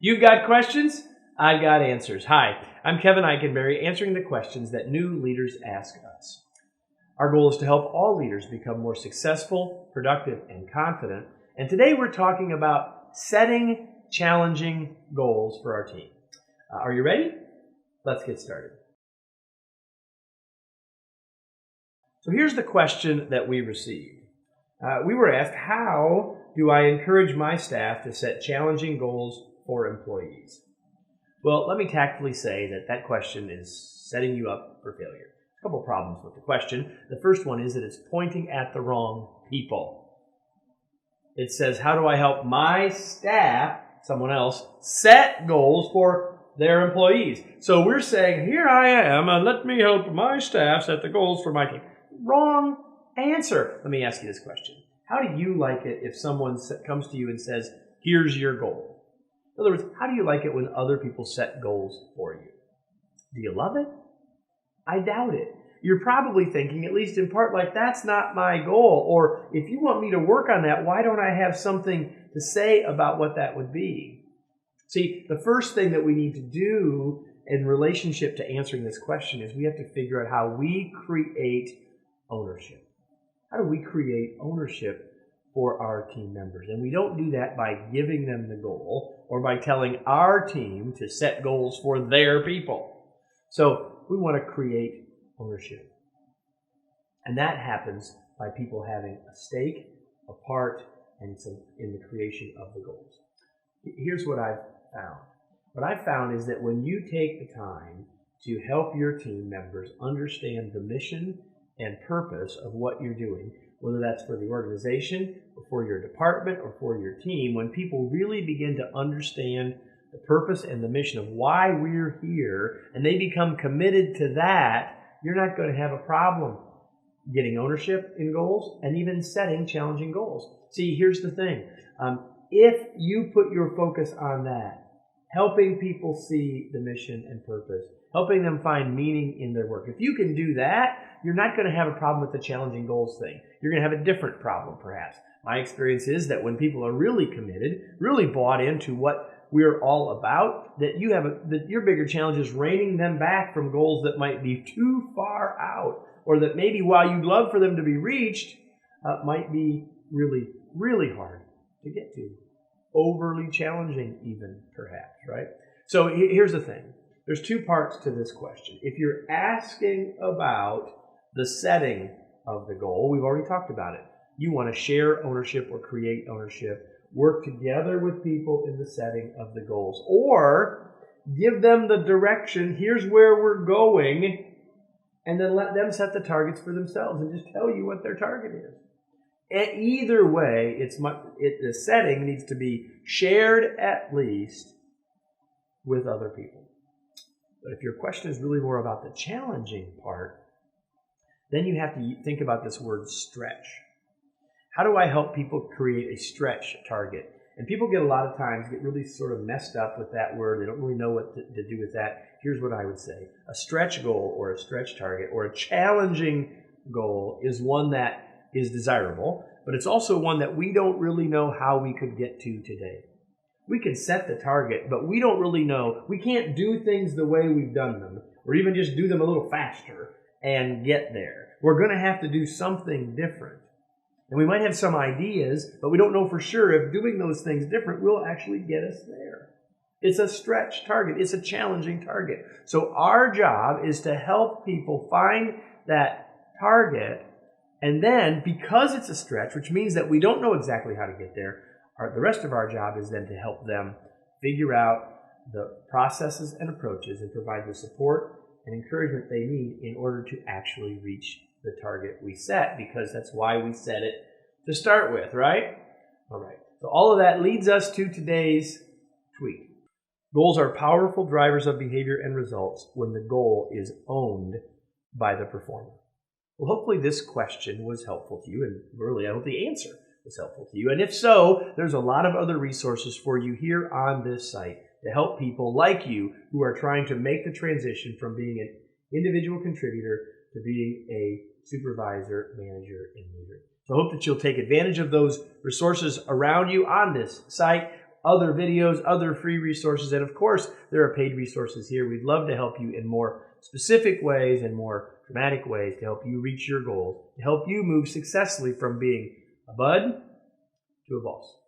You've got questions? I've got answers. Hi, I'm Kevin Eikenberry, answering the questions that new leaders ask us. Our goal is to help all leaders become more successful, productive, and confident. And today we're talking about setting challenging goals for our team. Are you ready? Let's get started. So here's the question that we received. We were asked, how do I encourage my staff to set challenging goals for employees? Well, let me tactfully say that question is setting you up for failure. A couple problems with the question. The first one is that it's pointing at the wrong people. It says, how do I help my staff, someone else, set goals for their employees? So we're saying, here I am, and let me help my staff set the goals for my team. Wrong answer. Let me ask you this question. How do you like it if someone comes to you and says, here's your goal? In other words, how do you like it when other people set goals for you? Do you love it? I doubt it. You're probably thinking, at least in part, like, that's not my goal. Or if you want me to work on that, why don't I have something to say about what that would be? See, the first thing that we need to do in relationship to answering this question is we have to figure out how we create ownership. How do we create ownership for our team members? And we don't do that by giving them the goal or by telling our team to set goals for their people. So we want to create ownership. And that happens by people having a stake, a part, and some in the creation of the goals. Here's what I've found. What I've found is that when you take the time to help your team members understand the mission and purpose of what you're doing, whether that's for the organization or for your department or for your team, when people really begin to understand the purpose and the mission of why we're here, and they become committed to that, you're not going to have a problem getting ownership in goals and even setting challenging goals. See, here's the thing. If you put your focus on that, helping people see the mission and purpose, helping them find meaning in their work. If you can do that, you're not going to have a problem with the challenging goals thing. You're going to have a different problem, perhaps. My experience is that when people are really committed, really bought into what we're all about, that your bigger challenge is reining them back from goals that might be too far out, or that maybe while you'd love for them to be reached, might be really, really hard to get to. Overly challenging even, perhaps, right? So here's the thing. There's two parts to this question. If you're asking about the setting of the goal, we've already talked about it. You want to share ownership or create ownership, work together with people in the setting of the goals, or give them the direction, here's where we're going, and then let them set the targets for themselves and just tell you what their target is. And either way, the setting needs to be shared at least with other people. But if your question is really more about the challenging part, then you have to think about this word stretch. How do I help people create a stretch target? And people get really sort of messed up with that word. They don't really know what to do with that. Here's what I would say. A stretch goal or a stretch target or a challenging goal is one that is desirable, but it's also one that we don't really know how we could get to today. We can set the target, but we don't really know. We can't do things the way we've done them, or even just do them a little faster and get there. We're going to have to do something different. And we might have some ideas, but we don't know for sure if doing those things different will actually get us there. It's a stretch target. It's a challenging target. So our job is to help people find that target, and then because it's a stretch, which means that we don't know exactly how to get there, the rest of our job is then to help them figure out the processes and approaches and provide the support and encouragement they need in order to actually reach the target we set, because that's why we set it to start with, right? All right. So all of that leads us to today's tweet. Goals are powerful drivers of behavior and results when the goal is owned by the performer. Well, hopefully this question was helpful to you, and really I hope the answer was helpful to you. And if so, there's a lot of other resources for you here on this site to help people like you who are trying to make the transition from being an individual contributor to being a supervisor, manager, and leader. So I hope that you'll take advantage of those resources around you on this site. other videos, other free resources, and of course, there are paid resources here. We'd love to help you in more specific ways and more dramatic ways to help you reach your goals, to help you move successfully from being a bud to a boss.